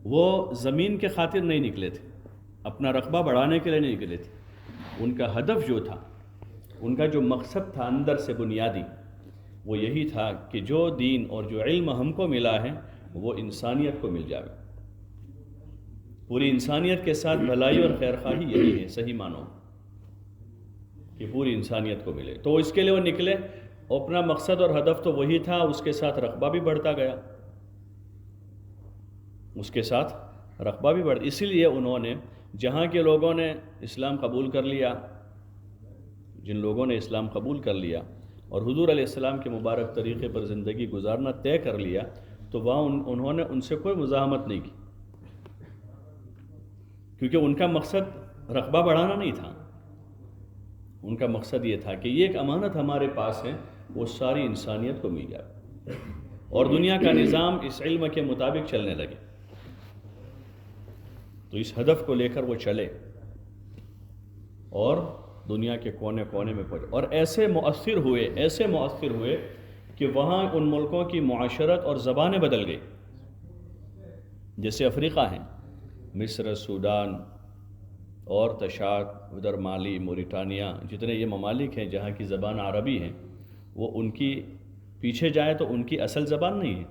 وہ زمین کے خاطر نہیں نکلے تھے، اپنا رقبہ بڑھانے کے لیے نہیں نکلے تھے، ان کا ہدف جو تھا، ان کا جو مقصد تھا اندر سے بنیادی، وہ یہی تھا کہ جو دین اور جو علم ہم کو ملا ہے وہ انسانیت کو مل جائے، پوری انسانیت کے ساتھ بھلائی اور خیرخواہی یہی ہے صحیح معنوں کہ پوری انسانیت کو ملے۔ تو اس کے لیے وہ نکلے، اپنا مقصد اور ہدف تو وہی تھا، اس کے ساتھ رقبہ بھی بڑھتا گیا، اس کے ساتھ رقبہ بھی بڑھ، اسی لیے انہوں نے جہاں کے لوگوں نے اسلام قبول کر لیا، جن لوگوں نے اسلام قبول کر لیا اور حضور علیہ السلام کے مبارک طریقے پر زندگی گزارنا طے کر لیا، تو وہاں انہوں نے ان سے کوئی مزاحمت نہیں کی، کیونکہ ان کا مقصد رقبہ بڑھانا نہیں تھا، ان کا مقصد یہ تھا کہ یہ ایک امانت ہمارے پاس ہے، وہ ساری انسانیت کو مل جائے اور دنیا کا نظام اس علم کے مطابق چلنے لگے۔ تو اس ہدف کو لے کر وہ چلے اور دنیا کے کونے کونے میں پہنچے، اور ایسے مؤثر ہوئے کہ وہاں ان ملکوں کی معاشرت اور زبانیں بدل گئی، جیسے افریقہ ہیں، مصر، سوڈان اور تشاد، ادھر مالی، موریٹانیہ، جتنے یہ ممالک ہیں جہاں کی زبان عربی ہیں، وہ ان کی پیچھے جائے تو ان کی اصل زبان نہیں ہے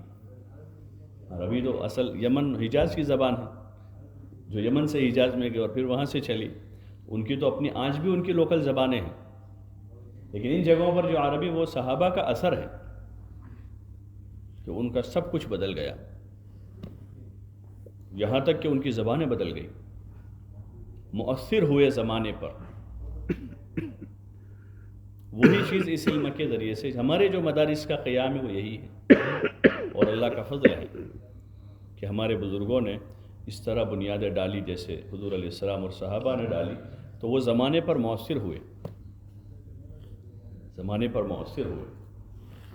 عربی، تو اصل یمن حجاز کی زبان ہے، جو یمن سے حجاز میں گئی اور پھر وہاں سے چلی، ان کی تو اپنی آج بھی ان کی لوکل زبانیں ہیں، لیکن ان جگہوں پر جو عربی، وہ صحابہ کا اثر ہے کہ ان کا سب کچھ بدل گیا، یہاں تک کہ ان کی زبانیں بدل گئی، مؤثر ہوئے زمانے پر۔ وہی چیز اس علم کے ذریعے سے ہمارے جو مدارس کا قیام ہے وہ یہی ہے، اور اللہ کا فضل ہے کہ ہمارے بزرگوں نے اس طرح بنیادیں ڈالی جیسے حضور علیہ السلام اور صحابہ نے ڈالی، تو وہ زمانے پر مؤثر ہوئے،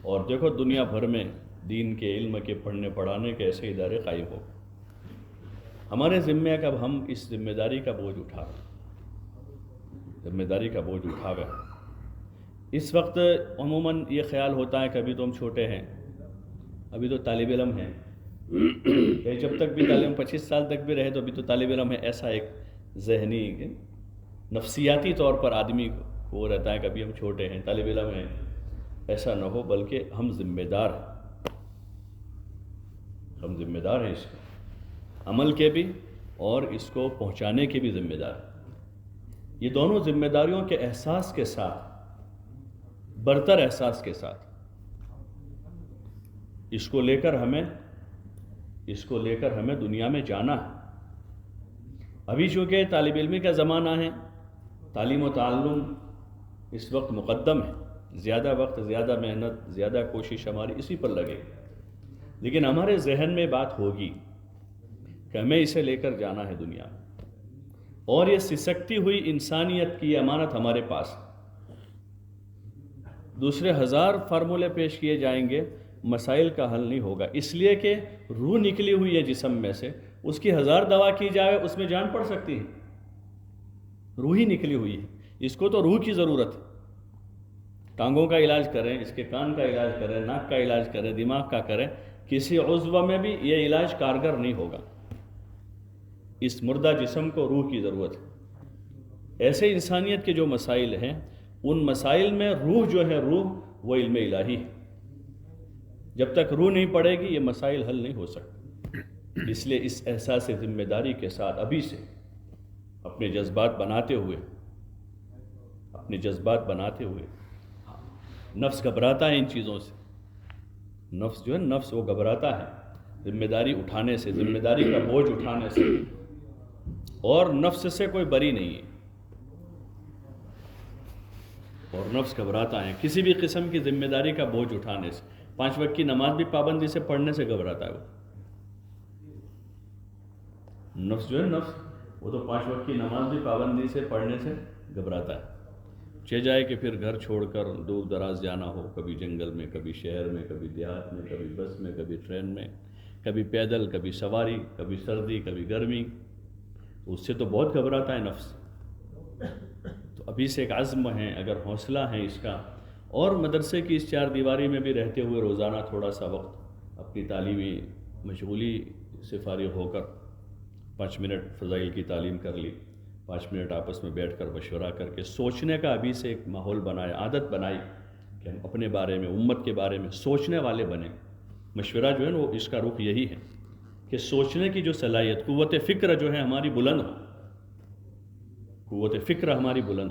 اور دیکھو دنیا بھر میں دین کے علم کے پڑھنے پڑھانے کے ایسے ادارے قائم ہو۔ ہمارے ذمہ ہے کہ اب ہم اس ذمہ داری کا بوجھ اٹھا گئے۔ اس وقت عموماً یہ خیال ہوتا ہے کہ ابھی تو ہم چھوٹے ہیں، ابھی تو طالب علم ہیں، کہ جب تک بھی تعلیم 25 سال تک بھی رہے تو ابھی تو طالب علم ہے، ایسا ایک ذہنی نفسیاتی طور پر آدمی کو وہ رہتا ہے کہ ابھی ہم چھوٹے ہیں، طالب علم ہیں۔ ایسا نہ ہو، بلکہ ہم ذمہ دار ہیں اس کے عمل کے بھی اور اس کو پہنچانے کے بھی ذمہ دار ہیں۔ یہ دونوں ذمہ داریوں کے احساس کے ساتھ، برتر احساس کے ساتھ، اس کو لے کر ہمیں دنیا میں جانا ہے۔ ابھی چونکہ طالب علمی کا زمانہ ہے، تعلیم و تعلم اس وقت مقدم ہے، زیادہ وقت، زیادہ محنت، زیادہ کوشش ہماری اسی پر لگے، لیکن ہمارے ذہن میں بات ہوگی کہ ہمیں اسے لے کر جانا ہے دنیا میں، اور یہ سسکتی ہوئی انسانیت کی امانت ہمارے پاس۔ دوسرے 1000 فارمولے پیش کیے جائیں گے، مسائل کا حل نہیں ہوگا، اس لیے کہ روح نکلی ہوئی ہے جسم میں سے، اس کی 1000 دوا کی جائے اس میں جان پڑ سکتی ہے، روح ہی نکلی ہوئی ہے، اس کو تو روح کی ضرورت ہے۔ ٹانگوں کا علاج کریں، اس کے کان کا علاج کریں، ناک کا علاج کریں، دماغ کا کریں، کسی عضو میں بھی یہ علاج کارگر نہیں ہوگا، اس مردہ جسم کو روح کی ضرورت ہے۔ ایسے انسانیت کے جو مسائل ہیں، ان مسائل میں روح جو ہے، روح وہ علم الہی ہے، جب تک روح نہیں پڑے گی یہ مسائل حل نہیں ہو سکتے۔ اس لیے اس احساس ذمہ داری کے ساتھ ابھی سے اپنے جذبات بناتے ہوئے نفس گھبراتا ہے ان چیزوں سے، نفس وہ گھبراتا ہے ذمہ داری اٹھانے سے، ذمہ داری کا بوجھ اٹھانے سے، اور نفس سے کوئی بری نہیں ہے، اور نفس گھبراتا ہے کسی بھی قسم کی ذمہ داری کا بوجھ اٹھانے سے۔ 5 وقت کی نماز بھی پابندی سے پڑھنے سے گھبراتا ہے وہ نفس وہ تو 5 وقت کی نماز بھی پابندی سے پڑھنے سے گھبراتا ہے، چہ جائے کہ پھر گھر چھوڑ کر دور دراز جانا ہو، کبھی جنگل میں، کبھی شہر میں، کبھی دیہات میں، کبھی بس میں، کبھی ٹرین میں، کبھی پیدل، کبھی سواری، کبھی سردی، کبھی گرمی، اس سے تو بہت گھبراتا ہے نفس۔ تو ابھی سے ایک عزم ہے، اگر حوصلہ ہے اس کا، اور مدرسے کی اس 4 دیواری میں بھی رہتے ہوئے روزانہ تھوڑا سا وقت اپنی تعلیمی مشغولی سے فارغ ہو کر 5 منٹ فضائل کی تعلیم کر لی، 5 منٹ آپس میں بیٹھ کر مشورہ کر کے سوچنے کا ابھی سے ایک ماحول بنائے، عادت بنائی کہ ہم اپنے بارے میں، امت کے بارے میں سوچنے والے بنیں۔ مشورہ جو ہے وہ اس کا رخ یہی ہے کہ سوچنے کی جو صلاحیت، قوت فکر جو ہے ہماری بلند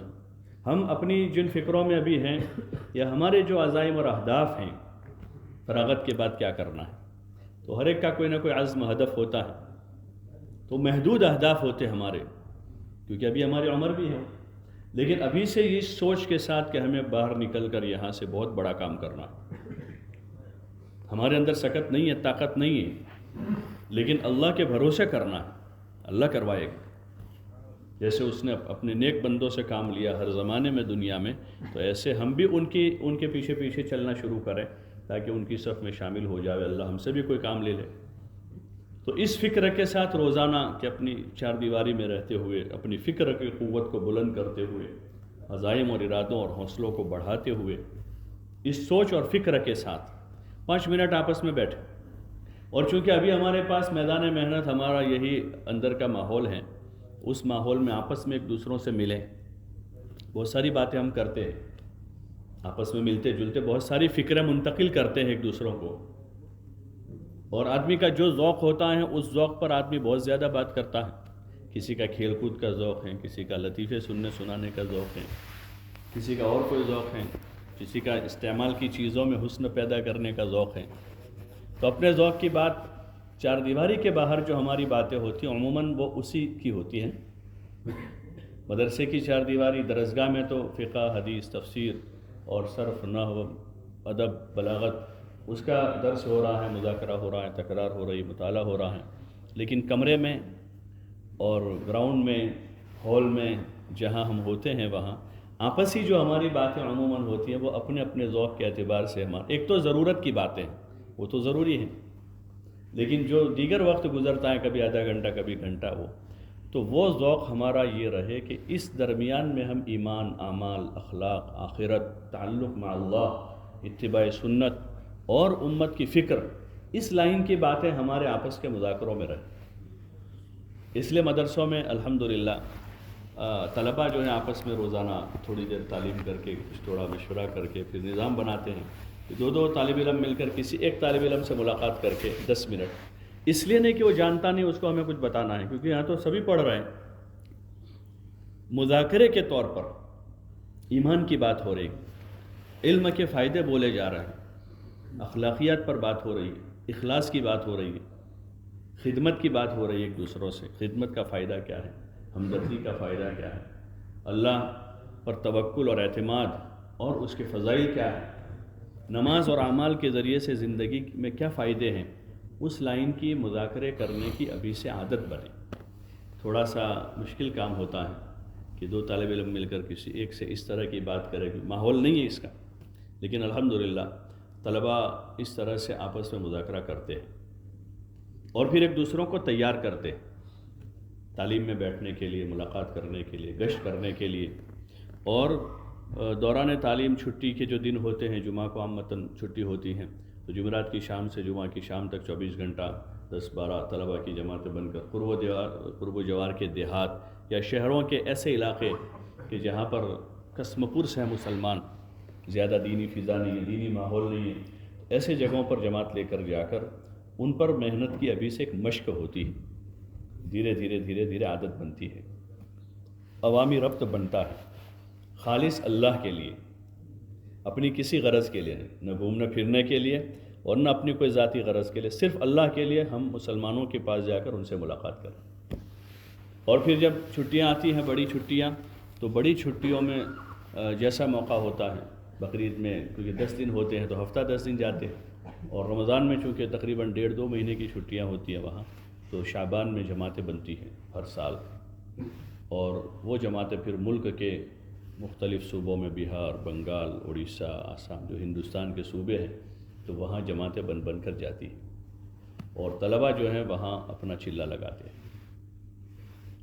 ہو، ہم اپنی جن فکروں میں ابھی ہیں، یا ہمارے جو عزائم اور اہداف ہیں، فراغت کے بعد کیا کرنا ہے، تو ہر ایک کا کوئی نہ کوئی عزم، ہدف ہوتا ہے، تو محدود اہداف ہوتے ہمارے، کیونکہ ابھی ہماری عمر بھی ہے، لیکن ابھی سے اس سوچ کے ساتھ کہ ہمیں باہر نکل کر یہاں سے بہت بڑا کام کرنا، ہمارے اندر سکت نہیں ہے، طاقت نہیں ہے، لیکن اللہ کے بھروسے کرنا ہے، اللہ کروائے گا۔ جیسے اس نے اپنے نیک بندوں سے کام لیا ہر زمانے میں دنیا میں، تو ایسے ہم بھی ان کے پیچھے پیچھے چلنا شروع کریں تاکہ ان کی صف میں شامل ہو جائے، اللہ ہم سے بھی کوئی کام لے لے۔ تو اس فکر کے ساتھ روزانہ کہ اپنی چار دیواری میں رہتے ہوئے اپنی فکر کی قوت کو بلند کرتے ہوئے، عزائم اور ارادوں اور حوصلوں کو بڑھاتے ہوئے، اس سوچ اور فکر کے ساتھ 5 منٹ آپس میں بیٹھے، اور چونکہ ابھی ہمارے پاس میدان محنت ہمارا یہی اندر کا ماحول ہے، اس ماحول میں آپس میں ایک دوسروں سے ملیں، بہت ساری باتیں ہم کرتے ہیں، آپس میں ملتے جلتے بہت ساری فکریں منتقل کرتے ہیں ایک دوسروں کو، اور آدمی کا جو ذوق ہوتا ہے اس ذوق پر آدمی بہت زیادہ بات کرتا ہے۔ کسی کا کھیل کود کا ذوق ہے، کسی کا لطیفے سننے سنانے کا ذوق ہے، کسی کا اور کوئی ذوق ہے، کسی کا استعمال کی چیزوں میں حسن پیدا کرنے کا ذوق ہے۔ تو اپنے ذوق کی بات چار دیواری کے باہر جو ہماری باتیں ہوتی ہیں عموماً وہ اسی کی ہوتی ہیں۔ مدرسے کی چار دیواری، درسگاہ میں تو فقہ، حدیث، تفسیر اور صرف، نحو، ادب، بلاغت، اس کا درس ہو رہا ہے، مذاکرہ ہو رہا ہے، تکرار ہو رہی، مطالعہ ہو رہا ہے، لیکن کمرے میں اور گراؤنڈ میں، ہال میں جہاں ہم ہوتے ہیں وہاں آپسی جو ہماری باتیں عموماً ہوتی ہیں وہ اپنے اپنے ذوق کے اعتبار سے ایک تو ضرورت کی باتیں وہ تو ضروری ہیں، لیکن جو دیگر وقت گزرتا ہے، کبھی آدھا گھنٹہ کبھی گھنٹہ، وہ ذوق ہمارا یہ رہے کہ اس درمیان میں ہم ایمان، اعمال، اخلاق، آخرت، تعلق مع اللہ، اتباع سنت اور امت کی فکر، اس لائن کی باتیں ہمارے آپس کے مذاکروں میں رہیں۔ اس لیے مدرسوں میں الحمدللہ طلباء جو ہیں آپس میں روزانہ تھوڑی دیر تعلیم کر کے، کچھ تھوڑا مشورہ کر کے پھر نظام بناتے ہیں کہ دو طالب علم مل کر کسی ایک طالب علم سے ملاقات کر کے 10 منٹ، اس لیے نہیں کہ وہ جانتا نہیں اس کو ہمیں کچھ بتانا ہے، کیونکہ یہاں تو سبھی پڑھ رہے ہیں، مذاکرے کے طور پر ایمان کی بات ہو رہی ہے، علم کے فائدے بولے جا رہے ہیں، اخلاقیات پر بات ہو رہی ہے، اخلاص کی بات ہو رہی ہے، خدمت کی بات ہو رہی ہے، ایک دوسروں سے خدمت کا فائدہ کیا ہے، ہمدردی کا فائدہ کیا ہے، اللہ پر توکل اور اعتماد اور اس کے فضائل کیا ہے، نماز اور اعمال کے ذریعے سے زندگی میں کیا فائدے ہیں، اس لائن کی مذاکرے کرنے کی ابھی سے عادت بنے۔ تھوڑا سا مشکل کام ہوتا ہے کہ دو طالب علم مل کر کسی ایک سے اس طرح کی بات کرے، ماحول نہیں ہے اس کا، لیکن الحمدللہ طلباء اس طرح سے آپس میں مذاکرہ کرتے ہیں اور پھر ایک دوسروں کو تیار کرتے ہیں تعلیم میں بیٹھنے کے لیے، ملاقات کرنے کے لیے، گشت کرنے کے لیے۔ اور دوران تعلیم چھٹی کے جو دن ہوتے ہیں، جمعہ کو عامتاً چھٹی ہوتی ہیں، تو جمعرات کی شام سے جمعہ کی شام تک 24 گھنٹہ 10-12 طلباء کی جماعتیں بن کر قرب و جوار کے دیہات یا شہروں کے ایسے علاقے کہ جہاں پر قسم پرس ہیں مسلمان، زیادہ دینی فضا نہیں ہے، دینی ماحول نہیں ہے، ایسے جگہوں پر جماعت لے کر جا کر ان پر محنت کی ابھی سے ایک مشق ہوتی ہے، دھیرے دھیرے عادت بنتی ہے، عوامی ربط بنتا ہے، خالص اللہ کے لیے، اپنی کسی غرض کے لیے نہیں، نہ گھومنے پھرنے کے لیے اور نہ اپنی کوئی ذاتی غرض کے لیے، صرف اللہ کے لیے ہم مسلمانوں کے پاس جا کر ان سے ملاقات کریں۔ اور پھر جب چھٹیاں آتی ہیں، بڑی چھٹیاں، تو بڑی چھٹیوں میں جیسا موقع ہوتا ہے، بقرعید میں کیونکہ 10 دن ہوتے ہیں تو ہفتہ 10 دن جاتے ہیں، اور رمضان میں چونکہ تقریباً 1.5-2 مہینے کی چھٹیاں ہوتی ہیں وہاں، تو شعبان میں جماعتیں بنتی ہیں ہر سال، اور وہ جماعتیں پھر ملک کے مختلف صوبوں میں، بہار، بنگال، اڑیسہ، آسام، جو ہندوستان کے صوبے ہیں، تو وہاں جماعتیں بن کر جاتی ہیں، اور طلباء جو ہیں وہاں اپنا چلہ لگاتے ہیں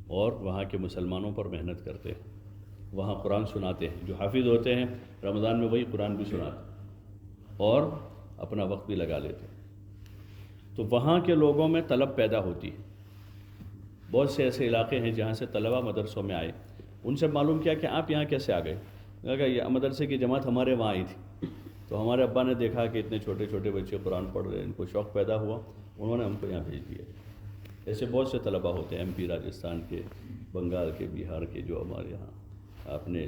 اور وہاں کے مسلمانوں پر محنت کرتے ہیں، وہاں قرآن سناتے ہیں، جو حافظ ہوتے ہیں رمضان میں وہی قرآن بھی سناتے ہیں اور اپنا وقت بھی لگا لیتے ہیں۔ تو وہاں کے لوگوں میں طلب پیدا ہوتی ہے۔ بہت سے ایسے علاقے ہیں جہاں سے طلباء مدرسوں میں آئے، ان سے معلوم کیا کہ آپ یہاں کیسے آ گئے؟ کہا یہ مدرسے کی جماعت ہمارے وہاں آئی تھی، تو ہمارے ابا نے دیکھا کہ اتنے چھوٹے چھوٹے بچے قرآن پڑھ رہے ہیں، ان کو شوق پیدا ہوا، انہوں نے ہم کو یہاں بھیج دیا۔ ایسے بہت سے طلباء ہوتے ہیں، MP، راجستھان کے، بنگال کے، بہار کے، جو ہمارے یہاں اپنے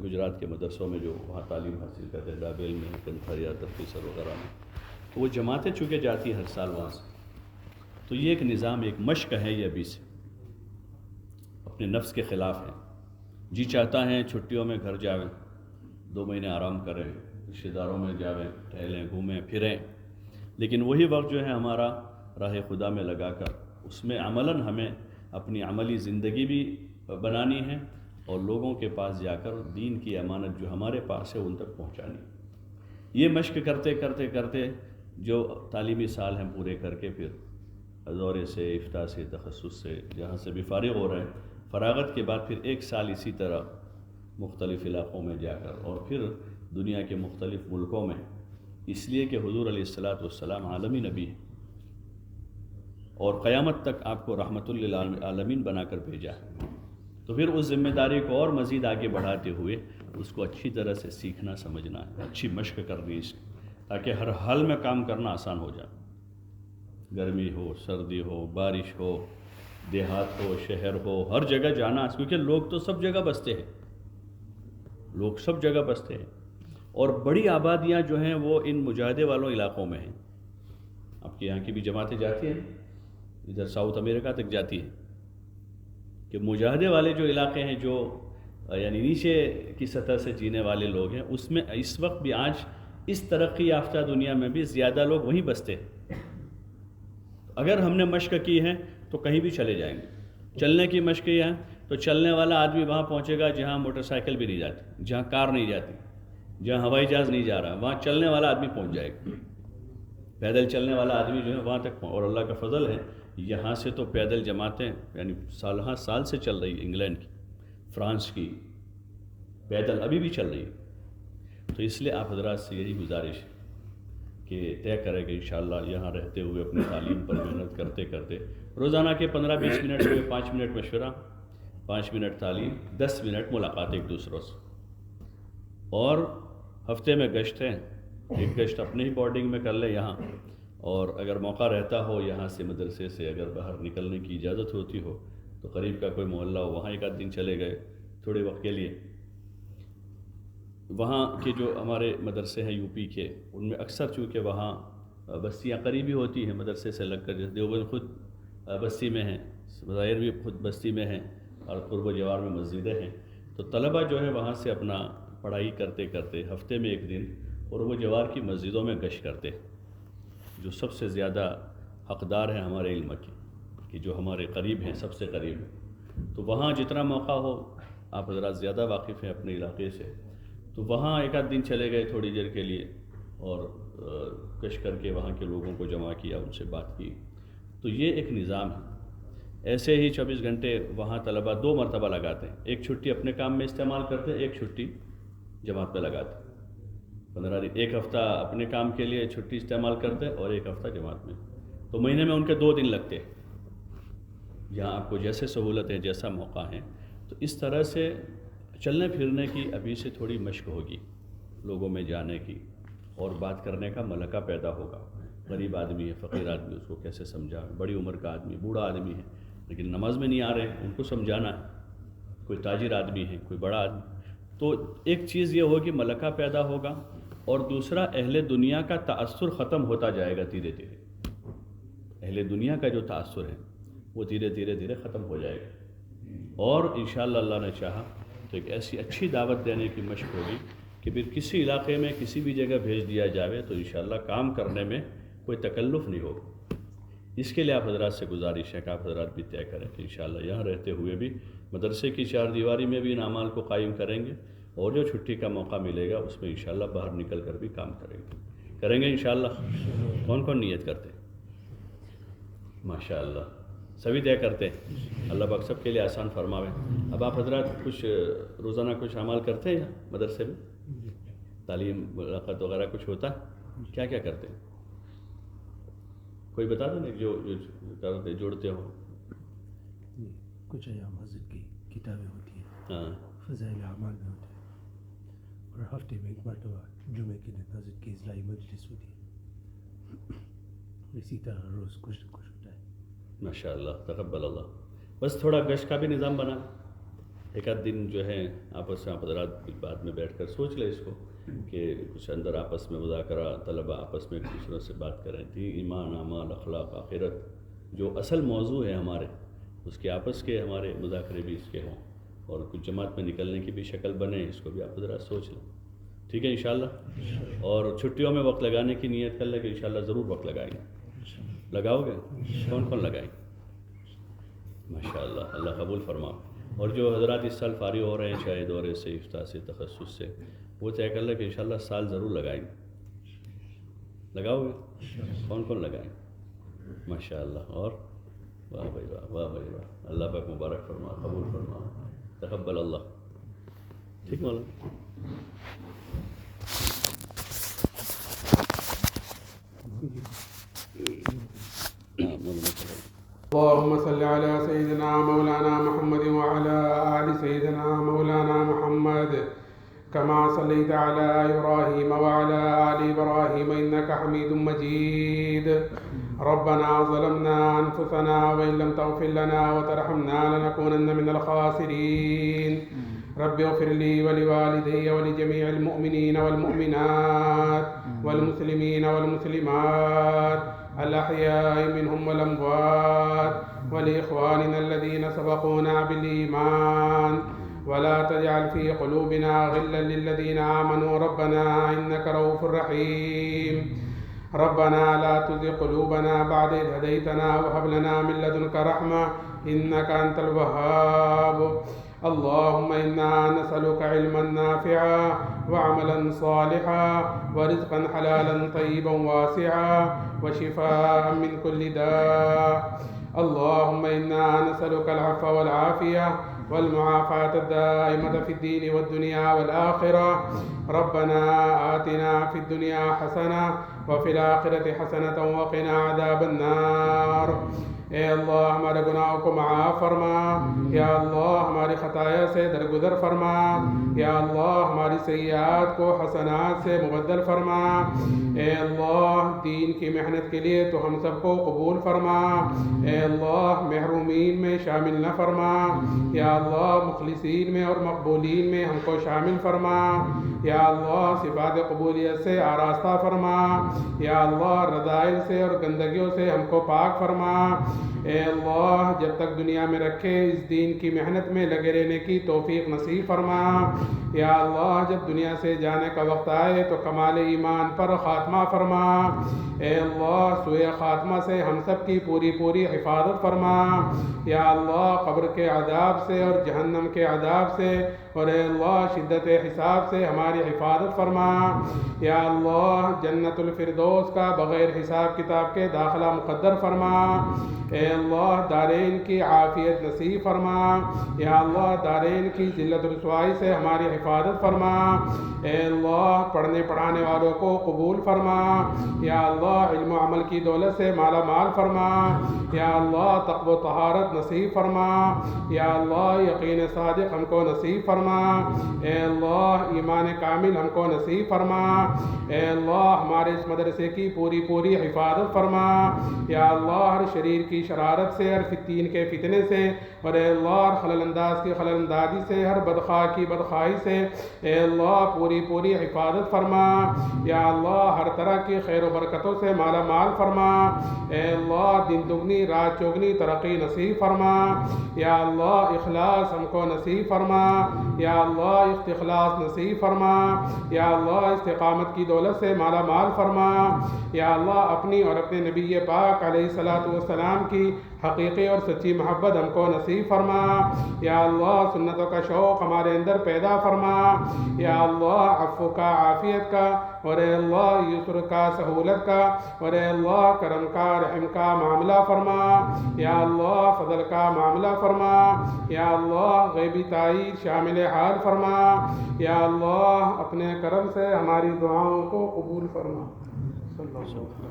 گجرات کے مدرسوں میں جو وہاں تعلیم حاصل کرتے ہیں، ڈابیل میں، کنکھریا، تفتیسر وغیرہ میں، تو وہ جماعتیں چونکہ جاتی ہیں ہر سال وہاں سے، تو یہ ایک نظام، ایک مشق ہے یہ ابھی سے۔ اپنے نفس کے خلاف ہیں. جی چاہتا ہے چھٹیوں میں گھر جاویں، 2 مہینے آرام کریں، رشتہ داروں میں جاویں، ٹہلیں، گھومیں پھریں، لیکن وہی وقت جو ہے ہمارا راہ خدا میں لگا کر اس میں عملاً ہمیں اپنی عملی زندگی بھی بنانی ہے اور لوگوں کے پاس جا کر دین کی امانت جو ہمارے پاس ہے ان تک پہنچانی. یہ مشق کرتے کرتے کرتے جو تعلیمی سال ہیں پورے کر کے پھر دورے سے، افتاء سے، تخصص سے جہاں سے بھی فارغ ہو رہے ہیں، فراغت کے بعد پھر 1 سال اسی طرح مختلف علاقوں میں جا کر اور پھر دنیا کے مختلف ملکوں میں، اس لیے کہ حضور علیہ الصلاۃ والسلام عالمی نبی ہیں اور قیامت تک آپ کو رحمت للعالمین بنا کر بھیجا ہے. تو پھر اس ذمہ داری کو اور مزید آگے بڑھاتے ہوئے اس کو اچھی طرح سے سیکھنا سمجھنا ہے، اچھی مشق کرنی اس تاکہ ہر حال میں کام کرنا آسان ہو جائے. گرمی ہو، سردی ہو، بارش ہو، دیہات ہو، شہر ہو، ہر جگہ جانا، کیونکہ لوگ تو سب جگہ بستے ہیں، لوگ سب جگہ بستے ہیں اور بڑی آبادیاں جو ہیں وہ ان مجاہدے والوں علاقوں میں ہیں. آپ کے یہاں کی بھی جماعتیں جاتی ہیں، ادھر ساؤتھ امریکہ تک جاتی ہیں کہ مجاہدے والے جو علاقے ہیں، جو یعنی نیچے کی سطح سے جینے والے لوگ ہیں، اس میں اس وقت بھی آج اس ترقی یافتہ دنیا میں بھی زیادہ لوگ وہیں بستے ہیں. اگر ہم نے مشق کی ہے تو کہیں بھی چلے جائیں گے. چلنے کی مشق کی ہے تو چلنے والا آدمی وہاں پہنچے گا جہاں موٹر سائیکل بھی نہیں جاتی، جہاں کار نہیں جاتی، جہاں ہوائی جہاز نہیں جا رہا، وہاں چلنے والا آدمی پہنچ جائے گا. پیدل چلنے والا آدمی جو ہے وہاں تک اور اللہ کا فضل ہے یہاں سے تو پیدل جماعتیں یعنی سال سے چل رہی، انگلینڈ کی، فرانس کی پیدل ابھی بھی چل رہی ہے. تو اس لیے آپ حضرات سے یہی گزارش ہے کہ طے کریں کہ انشاءاللہ یہاں رہتے ہوئے اپنی تعلیم پر محنت کرتے کرتے روزانہ کے 15-20 منٹ ہوئے، 5 منٹ مشورہ، 5 منٹ تعلیم، 10 منٹ ملاقات ایک دوسروں سے، اور ہفتے میں گشتیں، ایک گشت اپنے ہی بورڈنگ میں کر لیں یہاں، اور اگر موقع رہتا ہو یہاں سے مدرسے سے اگر باہر نکلنے کی اجازت ہوتی ہو تو قریب کا کوئی محلہ ہو وہاں 1 آدھ دن چلے گئے تھوڑے وقت کے لیے. وہاں کے جو ہمارے مدرسے ہیں یو پی کے، ان میں اکثر چونکہ وہاں بستیاں قریبی ہوتی ہیں مدرسے سے لگ کر، جیسے دیوبند خود بستی میں ہیں، مظاہر بھی خود بستی میں ہیں اور قرب و جوار میں مسجدیں ہیں، تو طلبہ جو ہے وہاں سے اپنا پڑھائی کرتے کرتے ہفتے میں 1 دن قرب و جوار کی مسجدوں میں گشت کرتے ہیں، جو سب سے زیادہ حقدار ہیں ہمارے علم کی، کہ جو ہمارے قریب ہیں، سب سے قریب ہیں. تو وہاں جتنا موقع ہو، آپ حضرات زیادہ واقف ہیں اپنے علاقے سے، تو وہاں 1 آدھ دن چلے گئے تھوڑی دیر کے لیے اور گشت کر کے وہاں کے لوگوں کو جمع کیا، ان سے بات کی. تو یہ ایک نظام ہے. ایسے ہی 24 گھنٹے وہاں طلبہ 2 مرتبہ لگاتے ہیں، ایک چھٹی اپنے کام میں استعمال کرتے ہیں، ایک چھٹی جماعت پہ لگاتے ہیں. 15 دن، 1 ہفتہ اپنے کام کے لیے چھٹی استعمال کرتے ہیں اور 1 ہفتہ جماعت میں. تو مہینے میں ان کے 2 دن لگتے ہیں. یہاں آپ کو جیسے سہولت ہے، جیسا موقع ہے، تو اس طرح سے چلنے پھرنے کی ابھی سے تھوڑی مشق ہوگی، لوگوں میں جانے کی اور بات کرنے کا ملکہ پیدا ہوگا. غریب آدمی ہے، فقیر آدمی، اس کو کیسے سمجھا، بڑی عمر کا آدمی، بوڑھا آدمی ہے لیکن نماز میں نہیں آ رہے ہیں، ان کو سمجھانا ہے. کوئی تاجر آدمی ہے، کوئی بڑا آدمی. تو ایک چیز یہ ہوگی ملکہ پیدا ہوگا، اور دوسرا اہل دنیا کا تأثر ختم ہوتا جائے گا دھیرے دھیرے. اہل دنیا کا جو تأثر ہے وہ دھیرے ختم ہو جائے گا، اور انشاءاللہ اللہ نے چاہا تو ایک ایسی اچھی دعوت دینے کی مشق ہوگی کہ پھر کسی علاقے میں کسی بھی جگہ بھیج دیا جاوے تو انشاءاللہ کام کرنے میں کوئی تکلف نہیں ہوگا. اس کے لیے آپ حضرات سے گزارش ہے کہ آپ حضرات بھی طے کریں کہ انشاءاللہ یہاں رہتے ہوئے بھی مدرسے کی 4 دیواری میں بھی ان اعمال کو قائم کریں گے، اور جو چھٹی کا موقع ملے گا اس میں انشاءاللہ باہر نکل کر بھی کام کریں گے انشاءاللہ. کون کون نیت کرتے ہیں؟ ماشاءاللہ سبھی طے کرتے ہیں. اللہ پاک سب کے لیے آسان فرماوے. اب آپ حضرات کچھ روزانہ کچھ اعمال کرتے ہیں مدرسے میں؟ تعلیم ملاقات وغیرہ کچھ ہوتا ہے؟ کیا کیا کرتے ہیں؟ کوئی بتا دیں نا جو کرتے جوڑتے ہو. کچھ ایام مسجد کی کتابیں ہوتی ہیں، ہاں، فضائل اعمال میں ہوتے ہیں، اور ہفتے میں 1 مرتبہ جمعے کے دن مسجد کی اصلاحی مجلس ہوتی ہے. اسی طرح روز کچھ نہ کچھ ہوتا ہے. ماشاءاللہ تقبل اللہ. بس تھوڑا گشت کا بھی نظام بنا، 1 آدھ دن جو ہے آپس میں آپ حضرات بعد میں بیٹھ کر سوچ لیں اس کو کہ کچھ اندر آپس میں مذاکرہ، طلبہ آپس میں ایک دوسروں سے بات کریں. ایمان، اعمال، اخلاق، آخرت جو اصل موضوع ہے ہمارے، اس کے آپس کے ہمارے مذاکرے بھی اس کے ہوں اور کچھ جماعت میں نکلنے کی بھی شکل بنے، اس کو بھی آپ ذرا سوچ لیں، ٹھیک ہے انشاءاللہ. اور چھٹیوں میں وقت لگانے کی نیت کر لیں کہ انشاءاللہ ضرور وقت لگائیں گے. لگاؤ گے؟ کون کون لگائیں گے؟ ماشاءاللہ، اللہ قبول فرما. اور جو حضرات اس سال فارغ ہو رہے ہیں چاہے دورے سے، افتاح سے، تخصص سے، وہ طے کر لیں کہ انشاءاللہ سال ضرور لگائیں گے. لگاؤ گے؟ کون کون لگائیں گے؟ ماشاءاللہ. اور واہ بھائی واہ، واہ بھائی واہ، اللہ پاک مبارک فرما، قبول فرما، تقبل اللہ. ٹھیک مولانا. اللهم صل على سيدنا مولانا محمد وعلى آل سيدنا مولانا محمد كما صليت على إبراهيم وعلى آل إبراهيم إنك حميد مجيد. ربنا ظلمنا أنفسنا وإن لم تغفر لنا وترحمنا لنكونن من الخاسرين. رب اغفر لي ولوالدي ولجميع المؤمنين والمؤمنات والمسلمين والمسلمات الأحياء منهم والأموات ولإخواننا الذين سبقونا بالإيمان ولا تجعل في قلوبنا غلا للذين آمنوا ربنا إنك رؤوف رحيم. ربنا لا تزغ قلوبنا بعد إذ هديتنا وهب لنا من لدنك رحمة إنك أنت الوهاب. اللهم إنا نسألك علما نافعا وعملا صالحا ورزقا حلالا طيبا واسعا وشفاء من كل داء. اللهم إنا نسألك العفو والعافية والمعافاة الدائمة في الدين والدنيا والآخرة. ربنا آتنا في الدنيا حسنة وفي الآخرة حسنة وقنا عذاب النار. اے اللہ ہمارے گناہوں کو معاف فرما، یا اللہ ہماری خطایا سے درگزر فرما، یا اللہ ہماری سیئات کو حسنات سے مبدل فرما. اے اللہ دین کی محنت کے لیے تو ہم سب کو قبول فرما. اے اللہ محرومین میں شامل نہ فرما، یا اللہ مخلصین میں اور مقبولین میں ہم کو شامل فرما. یا اللہ صفات قبولیت سے آراستہ فرما، یا اللہ رذائل سے اور گندگیوں سے ہم کو پاک فرما. اے اللہ جب تک دنیا میں رکھے اس دین کی محنت میں لگے رہنے کی توفیق نصیب فرما. یا اللہ جب دنیا سے جانے کا وقت آئے تو کمال ایمان پر خاتمہ فرما. اے اللہ سوء خاتمہ سے ہم سب کی پوری پوری حفاظت فرما. یا اللہ قبر کے عذاب سے اور جہنم کے عذاب سے اور اے اللہ شدت حساب سے ہماری حفاظت فرما. یا اللہ جنت الفردوس کا بغیر حساب کتاب کے داخلہ مقدر فرما. اے اللہ دارین کی عافیت نصیب فرما. یا اللہ دارین کی ذلت رسوائی سے ہماری حفاظت فرما. اے اللہ پڑھنے پڑھانے والوں کو قبول فرما. یا اللہ علم و عمل کی دولت سے مالا مال فرما. یا اللہ تقوی و طہارت نصیب فرما. یا اللہ یقین صادق ہم کو نصیب فرما. اے اللہ ایمان کامل ہم کو نصیب فرما. اے اللہ ہمارے اس مدرسے کی پوری پوری حفاظت فرما. یا اللہ ہر شریر کی شرارت سے، ہر فتین کے فتنے سے، اور اے اللہ ہر خلل انداز کی خلل اندازی سے، ہر بدخواہ کی بدخواہی سے اے اللہ پوری پوری حفاظت فرما. یا اللہ ہر طرح کی خیر و برکتوں سے مالا مال فرما. اے اللہ دن دگنی رات چوگنی ترقی نصیب فرما. یا اللہ اخلاص ہم کو نصیب فرما. یا اللہ استخلاص نصیب فرما. یا اللہ استقامت کی دولت سے مالا مال فرما. یا اللہ اپنی اور اپنے نبی پاک علیہ الصلاۃ والسلام کی حقیقی اور سچی محبت ہم کو نصیب فرما. یا اللہ سنتوں کا شوق ہمارے اندر پیدا فرما. یا اللہ عفو کا، عافیت کا، اور اے اللہ یسر کا، سہولت کا، اور اے اللہ کرم کا، رحم کا معاملہ فرما. یا اللہ فضل کا معاملہ فرما. یا اللہ غیبی تائید شامل حال فرما. یا اللہ اپنے کرم سے ہماری دعاؤں کو قبول فرما. صلی اللہ علیہ وسلم.